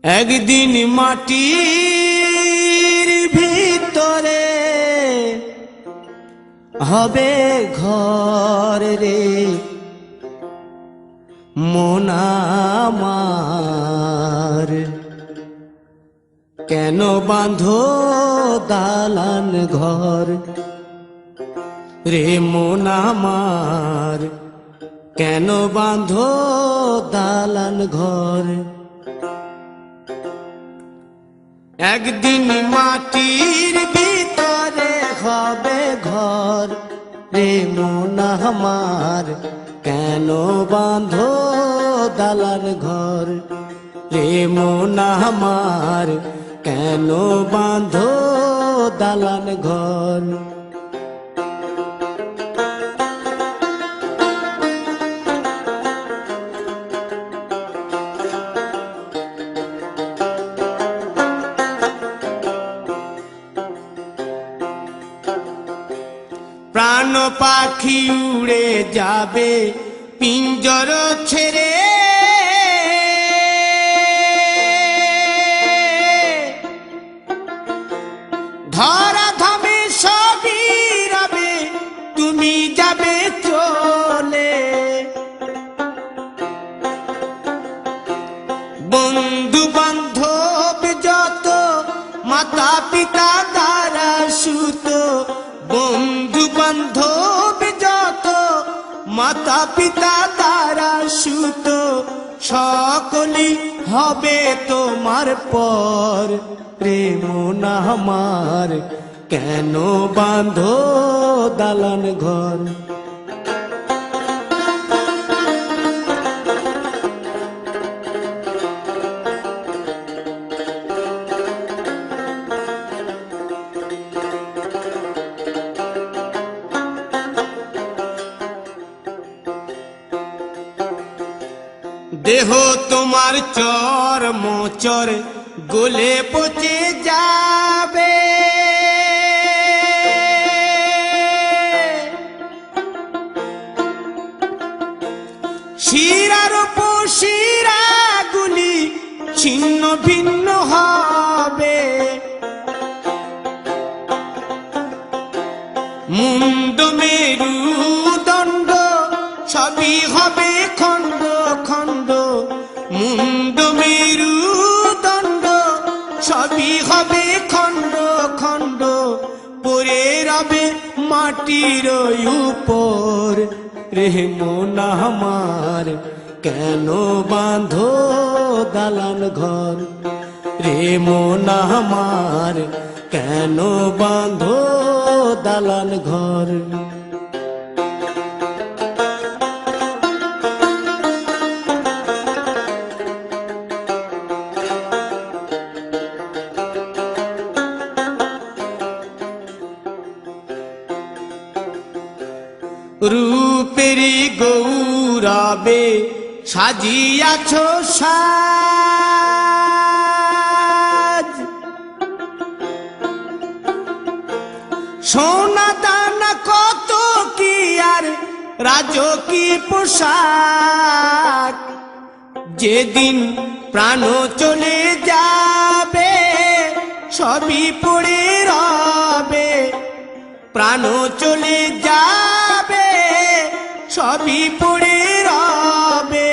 একদিন মাটির ভিতরে হবে ঘর রে মন আমার, কেন বাঁধো দালান ঘর রে মন আমার, কেন বাঁধো দালান ঘর। একদিন মাটির ভিতরে হবে ঘর রে মন আমার, কেন বাঁধো দালান ঘর রে মন আমার, কেন বাঁধো দালান ঘর। প্রাণ পাখি উড়ে যাবে পিঞ্জর ছেড়ে, ধরা ধামে সবই রবে তুমি যাবে চলে। বন্ধু বান্ধব যত মাতা পিতা দ্বারা সুত, বন্ধু বান্ধব যত মাতা পিতা দ্বারা সুত, সকলই হবে তোমার পর রে মন আমার, কেন বাঁধো দালান ঘর। দেহ তোমার চর্ম চর গলে পচে যাবে, শিরার উপশিরা গুলি ছিন্ন ভিন্ন হবে, মুন্ড মেরুদণ্ড সবই হবে খণ্ড খণ্ড, মুন্ড মেরুদণ্ড সবই হবে খণ্ড খণ্ড, পড়ে রবে মাটির উপর রে মন আমার, কেন বাঁধো দালান ঘর রে মন আমার, কেন বাঁধো দালান ঘর। রূপেরি গৌরবে সাজিয়াছ সাজ, সোনা দানা কত কি আর রাজকীয় পোশাক, যেদিন প্রাণ চলে যাবে সবই পড়ে রবে, প্রাণ চলে যাবে সবই পড়ে রবে,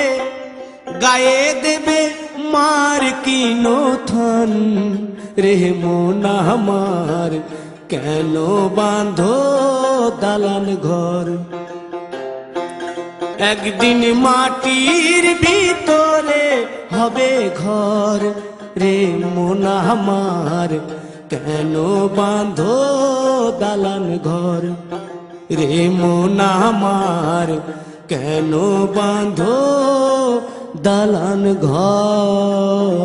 গায়ে দেবে মার কিনো থন রে মন আমার, কেন বাঁধো দালান ঘর। একদিন মাটির ভিতরে হবে ঘর রে মন আমার, কেন বাঁধো দালান ঘর রে মন আমার, কেন বাঁধো দালান ঘর।